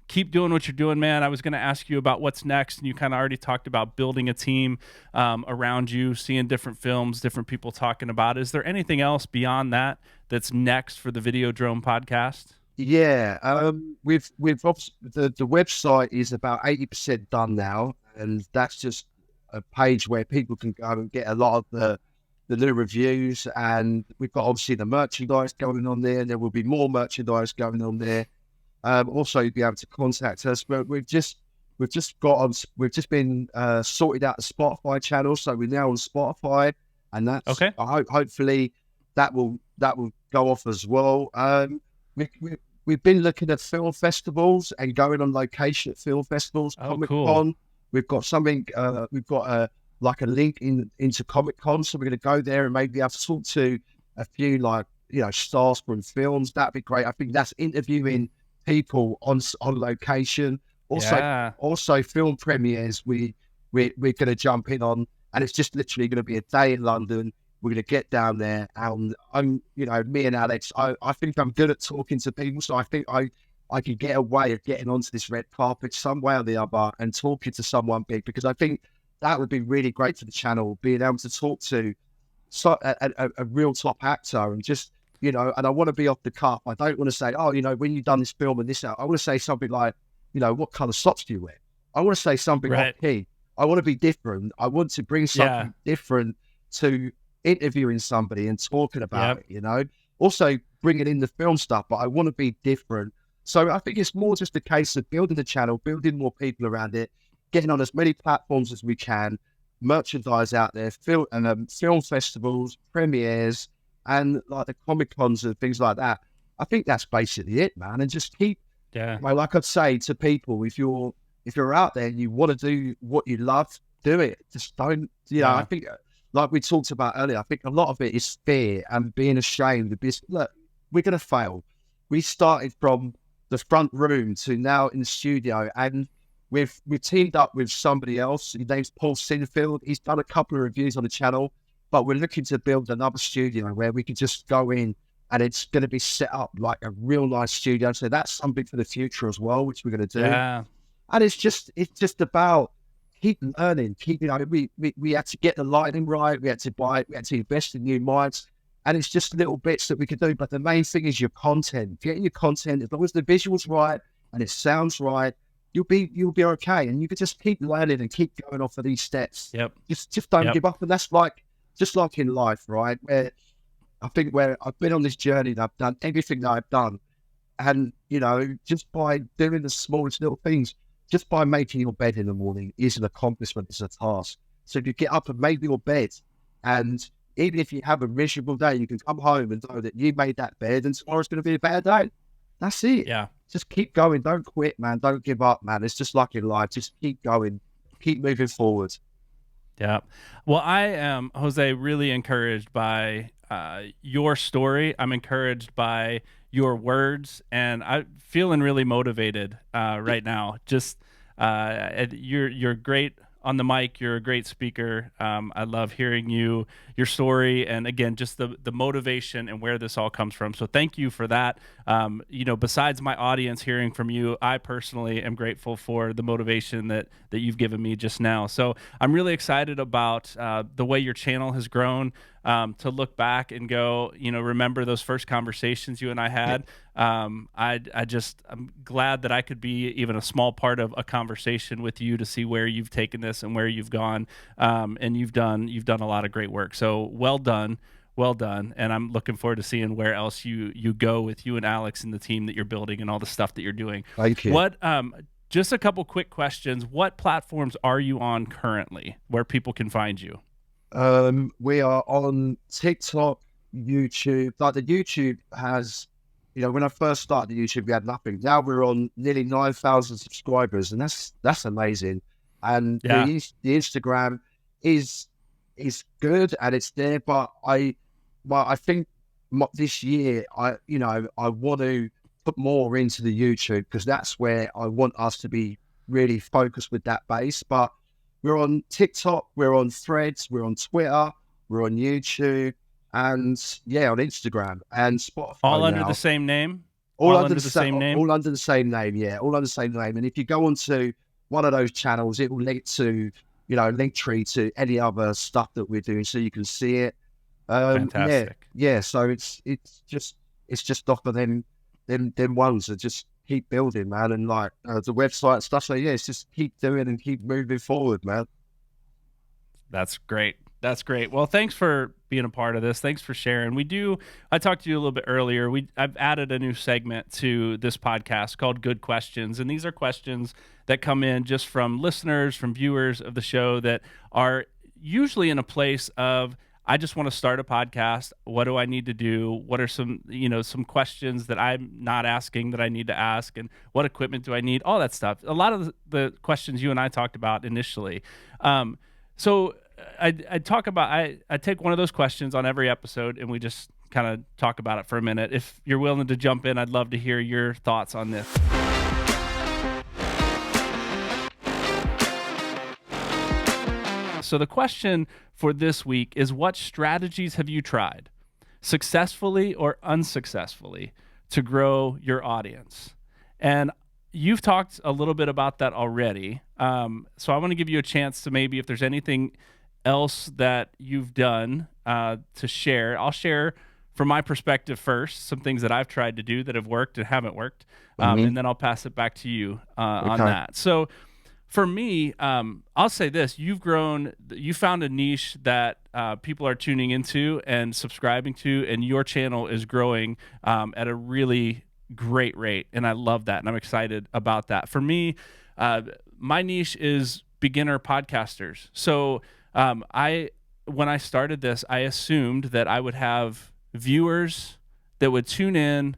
keep doing what you're doing, man. I was going to ask you about what's next, and you kind of already talked about building a team around you, seeing different films, different people talking about it. Is there anything else beyond that that's next for the Videodrome podcast? Yeah, we've the website is about 80% done now, and that's just a page where people can go and get a lot of the new reviews, and we've got obviously the merchandise going on there. There will be more merchandise going on there. Also, you'll be able to contact us. But we've just been sorted out the Spotify channel, so we're now on Spotify, and that's Okay. hopefully that will go off as well. We've been looking at film festivals and going on location at film festivals. Oh, Comic cool. Con. We've got something. We've got like a link into Comic Con, so we're going to go there and maybe have to talk to a few stars from films. That'd be great. I think that's interviewing people on location. Also film premieres. We're going to jump in on, and it's just literally going to be a day in London. We're going to get down there, and me and Alex, I think I'm good at talking to people, so I think I can get a way of getting onto this red carpet some way or the other and talking to someone big, because I think that would be really great for the channel, being able to talk to a real top actor, and just, and I want to be off the cuff. I don't want to say, oh, when you've done this film and this out, I want to say something like, what kind of socks do you wear? I want to say something off key. I want to be different. I want to bring something different to interviewing somebody and talking about it, also bringing in the film stuff, but I want to be different. So I think it's more just a case of building the channel, building more people around it, getting on as many platforms as we can, merchandise out there, film festivals, premieres, and like the Comic Cons and things like that. I think that's basically it, man. And just keep, like I'd say to people, if you're out there and you want to do what you love, do it. Just don't, I think, like we talked about earlier, I think a lot of it is fear and being ashamed. Look, we're going to fail. We started from the front room to now in the studio, and we've teamed up with somebody else. His name's Paul Sinfield. He's done a couple of reviews on the channel, but we're looking to build another studio where we can just go in, and it's going to be set up like a real nice studio. So that's something for the future as well, which we're going to do. Yeah. And it's just about keep learning, we had to get the lighting right, we had to invest in new mics, and it's just little bits that we could do. But the main thing is your content. Getting your content, as long as the visual's right and it sounds right, you'll be okay. And you can just keep learning and keep going off of these steps. Yep. Just don't give up. And that's just like in life, right? Where I've been on this journey and I've done everything that I've done. And, just by doing the smallest little things, just by making your bed in the morning is an accomplishment, it's a task. So if you get up and make your bed, and even if you have a miserable day, you can come home and know that you made that bed and tomorrow's going to be a better day. That's it. Yeah. Just keep going. Don't quit, man. Don't give up, man. It's just like in life. Just keep going. Keep moving forward. Yeah. Well, I am, Jose, really encouraged by your story. I'm encouraged by your words, and I'm feeling really motivated right now. Just you're great on the mic. You're a great speaker. I love hearing your story, and again, just the motivation and where this all comes from. So thank you for that. Besides my audience hearing from you, I personally am grateful for the motivation that you've given me just now. So I'm really excited about the way your channel has grown. To look back and go, remember those first conversations you and I had. I'm glad that I could be even a small part of a conversation with you to see where you've taken this and where you've gone. And you've done a lot of great work. So well done. And I'm looking forward to seeing where else you go with you and Alex and the team that you're building and all the stuff that you're doing. Thank you. What, just a couple quick questions. What platforms are you on currently where people can find you? We are on TikTok, YouTube. Like the YouTube has, when I first started the YouTube, we had nothing. Now we're on nearly 9,000 subscribers, and that's amazing. And the Instagram is good and it's there, but I think this year I want to put more into the YouTube, because that's where I want us to be really focused with that base. But we're on TikTok, we're on Threads, we're on Twitter, we're on YouTube, and on Instagram and Spotify. All now. Under the same name? All under the same name? All under the same name, yeah. All under the same name. And if you go onto one of those channels, it will link to, Linktree to any other stuff that we're doing, so you can see it. Fantastic. Yeah. So it's just off of them ones that just keep building, man, and like the website and stuff. So it's just keep doing and keep moving forward, man. That's great. Well, thanks for being a part of this. Thanks for sharing. I talked to you a little bit earlier. I've added a new segment to this podcast called Good Questions. And these are questions that come in just from listeners, from viewers of the show that are usually in a place of, I just want to start a podcast. What do I need to do? What are some questions that I'm not asking that I need to ask? And what equipment do I need? All that stuff. A lot of the questions you and I talked about initially. So I take one of those questions on every episode, and we just kind of talk about it for a minute. If you're willing to jump in, I'd love to hear your thoughts on this. So the question for this week is, what strategies have you tried, successfully or unsuccessfully, to grow your audience? And you've talked a little bit about that already. So I want to give you a chance to maybe, if there's anything else that you've done to share. I'll share from my perspective first, some things that I've tried to do that have worked and haven't worked. And then I'll pass it back to you on that. So for me, I'll say this: you found a niche that people are tuning into and subscribing to, and your channel is growing at a really great rate. And I love that. And I'm excited about that. For me, my niche is beginner podcasters. So when I started this, I assumed that I would have viewers that would tune in,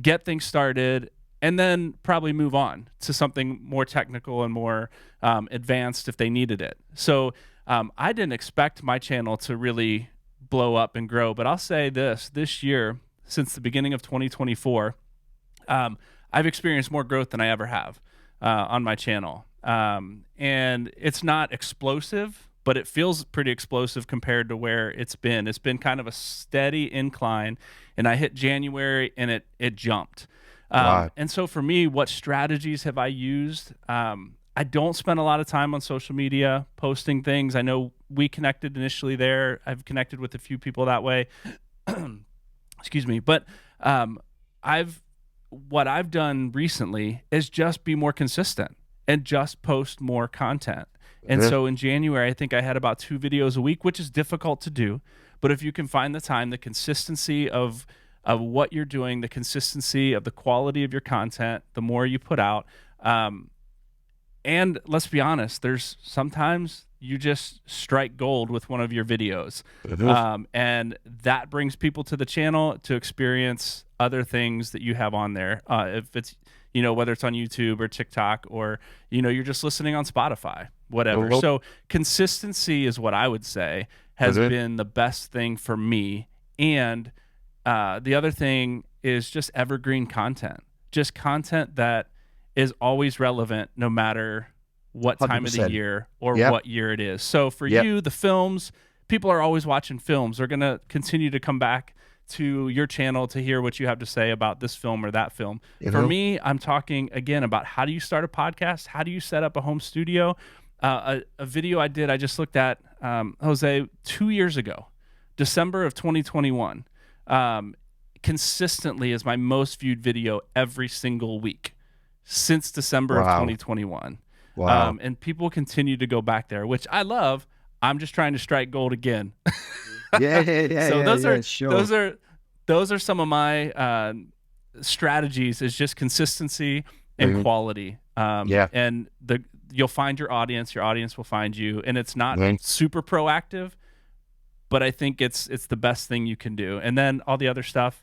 get things started, and then probably move on to something more technical and more advanced if they needed it. So I didn't expect my channel to really blow up and grow. But I'll say this year, since the beginning of 2024, I've experienced more growth than I ever have on my channel. And it's not explosive, but it feels pretty explosive compared to where it's been. It's been kind of a steady incline, and I hit January and it jumped. Wow. And so for me, what strategies have I used? I don't spend a lot of time on social media posting things. I know we connected initially there. I've connected with a few people that way. Excuse me. But what I've done recently is just be more consistent and just post more content. And so in January, I think I had about 2 videos a week, which is difficult to do. But if you can find the time, the consistency of what you're doing, the consistency of the quality of your content, the more you put out. And let's be honest, there's sometimes you just strike gold with one of your videos. And that brings people to the channel to experience other things that you have on there. If it's, whether it's on YouTube or TikTok, or, you're just listening on Spotify, whatever. So consistency is what I would say has been the best thing for me. And the other thing is just evergreen content, just content that is always relevant no matter what time 100%. Of the year or what year it is. So for you, the films, people are always watching films. They're going to continue to come back to your channel to hear what you have to say about this film or that film. For me, I'm talking again about how do you start a podcast? How do you set up a home studio? A video I just looked at, Jose, 2 years ago, December of 2021. Consistently is my most viewed video every single week since December of 2021. Wow. And people continue to go back there, which I love. I'm just trying to strike gold again. So those are some of my strategies, is just consistency and quality. And you'll find your audience will find you, and it's not super proactive, but I think it's the best thing you can do. And then all the other stuff,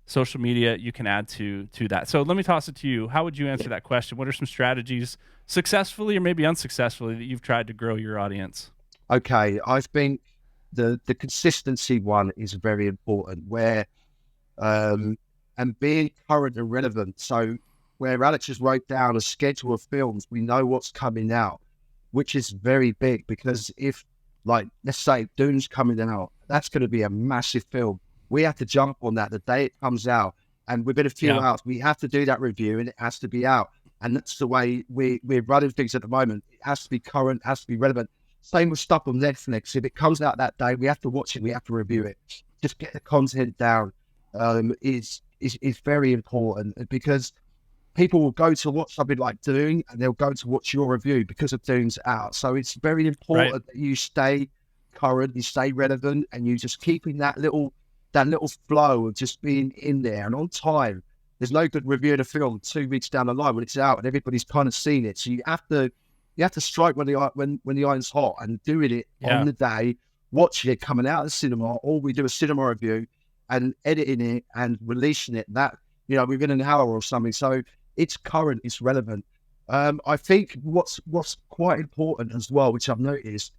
social media, you can add to that. So let me toss it to you. How would you answer that question? What are some strategies, successfully or maybe unsuccessfully, that you've tried to grow your audience? Okay, I think the consistency one is very important, where and being current and relevant. So where Alex just wrote down a schedule of films, we know what's coming out, which is very big, because if, like, let's say Dune's coming out, that's going to be a massive film. We have to jump on that the day it comes out, and within a few hours, we have to do that review, and it has to be out. And that's the way we're running things at the moment. It has to be current, has to be relevant. Same with stuff on Netflix. If it comes out that day, we have to watch it. We have to review it. Just get the content down is very important, because people will go to watch something like Dune, and they'll go to watch your review because of Dune's out. So it's very important that you stay current, you stay relevant, and you just keeping that little flow of just being in there and on time. There's no good reviewing a film 2 weeks down the line when it's out and everybody's kind of seen it. So you have to strike when the iron's hot and doing it on the day, watching it coming out of the cinema, or we do a cinema review and editing it and releasing it that, within an hour or something. So it's current, it's relevant. I think what's quite important as well, which I've noticed,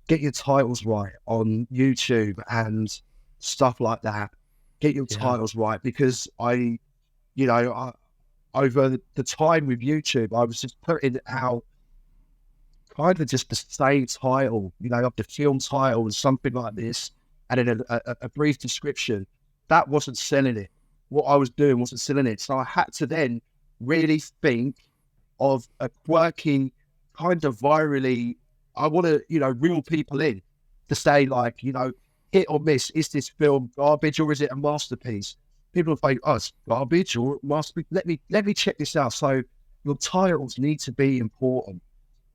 get your titles right on YouTube and stuff like that. Get your titles right, because I over the time with YouTube, I was just putting out kind of just the same title, of the film title and something like this, and then a brief description. That wasn't selling it. What I was doing wasn't selling it. So I had to then really think of a quirky, kind of virally, I want to, reel people in to say, like, hit or miss, is this film garbage or is it a masterpiece? People think, oh, it's garbage or masterpiece. Let me check this out. So your titles need to be important,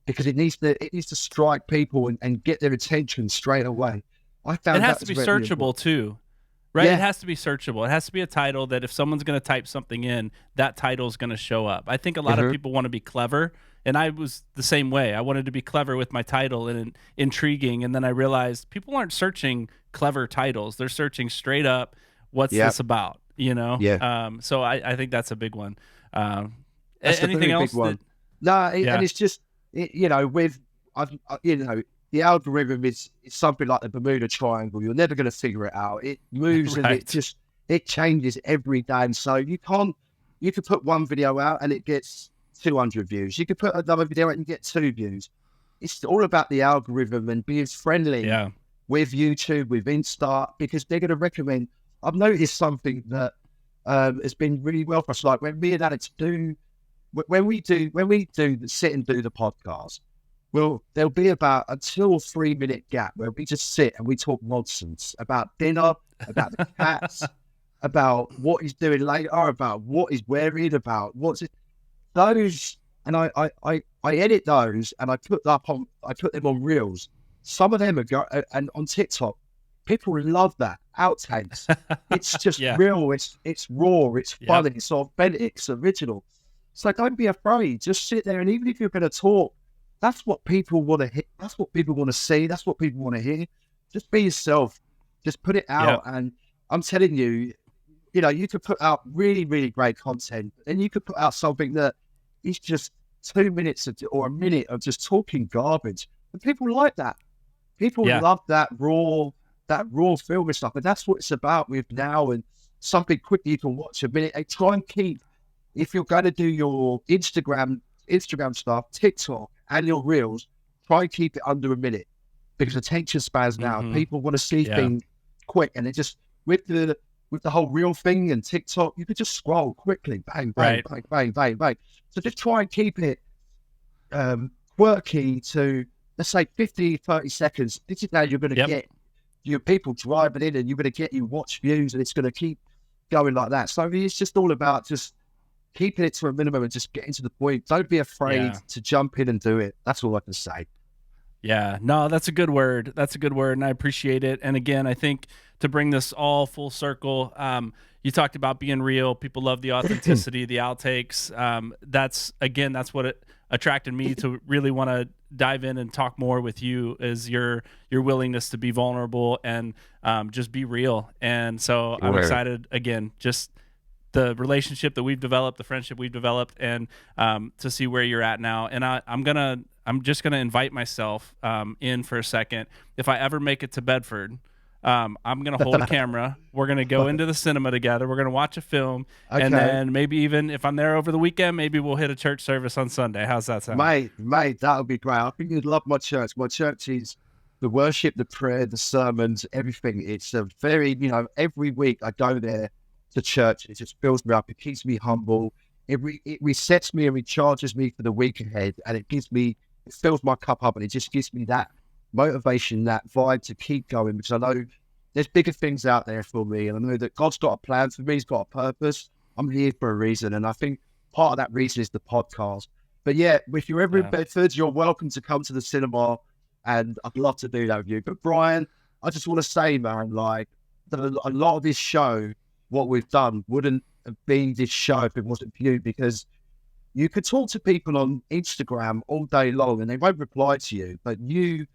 because it needs to strike people and get their attention straight away. I found it has to be searchable too, right? Yeah. It has to be searchable. It has to be a title that if someone's going to type something in, that title is going to show up. I think a lot of people want to be clever, and I was the same way. I wanted to be clever with my title and intriguing, and then I realized people aren't searching clever titles. They're searching straight up, what's this about? Yeah. So I think that's a big one. That's anything else? Big one. And it's just, with the algorithm is something like the Bermuda Triangle. You're never going to figure it out. It moves and it changes every day. And so you could put one video out and it gets 200 views. You could put another video out and you get 2 views. It's all about the algorithm and being friendly with YouTube, with Insta, because they're going to recommend. I've noticed something that has been really well for us. Like when me and Alex when we sit and do the podcast, well, there'll be about a 2 or 3 minute gap where we just sit and we talk nonsense about dinner, about the cats, about what he's doing later, about what he's wearing, about what's it. Those, and I edit those and I put them on reels. Some of them are and on TikTok. People love that outtakes. It's just real. It's raw. It's funny. It's authentic. It's original. So don't be afraid. Just sit there, and even if you're going to talk, that's what people want to hear. That's what people want to see. That's what people want to hear. Just be yourself. Just put it out. And I'm telling you, you could put out really, really great content, and you could put out something that is just 2 minutes or a minute of just talking garbage, and people like that. People love that raw film and stuff, and that's what it's about with now. And something quick you can watch a minute. And try and keep, if you're going to do your Instagram stuff, TikTok, and your reels, try and keep it under a minute, because attention spans now. People want to see things quick, and it just with the whole reel thing and TikTok, you could just scroll quickly, bang, bang, bang, bang, bang, bang. So just try and keep it quirky to, let's say, 50, 30 seconds. This is how you're going to get your people driving in, and you're going to get your watch views, and it's going to keep going like that. So it's just all about just keeping it to a minimum and just getting to the point. Don't be afraid to jump in and do it. That's all I can say. Yeah, no, that's a good word. That's a good word, and I appreciate it. And again, I think to bring this all full circle, you talked about being real. People love the authenticity, the outtakes. That's what it attracted me to really want to dive in and talk more with you, is your willingness to be vulnerable and just be real. And so I'm excited, again, just the relationship that we've developed, the friendship we've developed, and to see where you're at now. And I'm just gonna invite myself in for a second. If I ever make it to Bedford, I'm gonna hold a camera. We're gonna go into the cinema together. We're gonna watch a film, and then maybe even if I'm there over the weekend, maybe we'll hit a church service on Sunday. How's that sound? Mate, that would be great. I think you'd love my church. My church is the worship, the prayer, the sermons, everything. It's a very, every week I go there to church. It just fills me up. It keeps me humble. It resets me and recharges me for the week ahead, and it fills my cup up, and it just gives me that motivation, that vibe to keep going, because I know there's bigger things out there for me, and I know that God's got a plan for me. He's got a purpose. I'm here for a reason, and I think part of that reason is the podcast. But yeah, if you're ever in Bedford, you're welcome to come to the cinema and I'd love to do that with you. But Brian, I just want to say, man, like that a lot of this show, what we've done, wouldn't have been this show if it wasn't for you, because you could talk to people on Instagram all day long and they won't reply to you, but you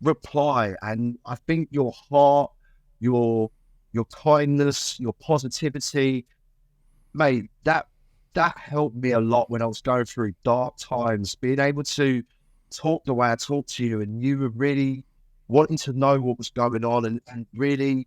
reply. And I think your heart, your kindness, your positivity, mate, that helped me a lot when I was going through dark times. Being able to talk the way I talked to you, and you were really wanting to know what was going on, and really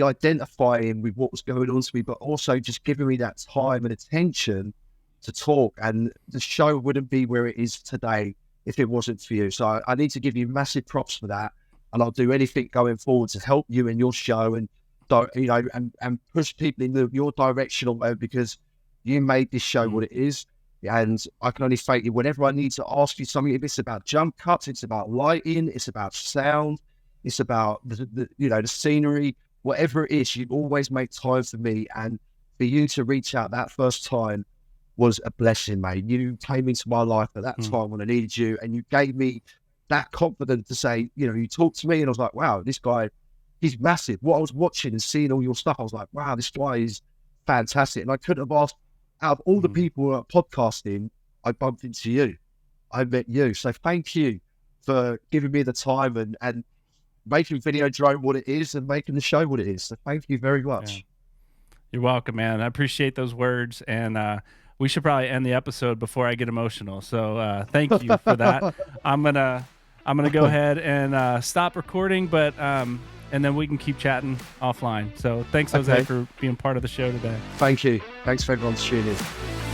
identifying with what was going on to me, but also just giving me that time and attention to talk. And the show wouldn't be where it is today if it wasn't for you. So I need to give you massive props for that. And I'll do anything going forward to help you in your show, and and push people in your direction, because you made this show what it is. And I can only thank you. Whenever I need to ask you something, if it's about jump cuts, it's about lighting, it's about sound, it's about the scenery, whatever it is, you always make time for me. And for you to reach out that first time was a blessing, mate. You came into my life at that time when I needed you, and you gave me that confidence to say, you talked to me, and I was like, wow, this guy, he's massive. What I was watching and seeing all your stuff, I was like, wow, this guy is fantastic. And I couldn't have asked, out of all the people who are podcasting, I bumped into you. I met you. So thank you for giving me the time and making Videodrome what it is and making the show what it is. So thank you very much. Yeah. You're welcome, man. I appreciate those words. And we should probably end the episode before I get emotional. So thank you for that. I'm gonna go ahead and stop recording, but and then we can keep chatting offline. So thanks, Jose, for being part of the show today. Thank you. Thanks for everyone tuning in.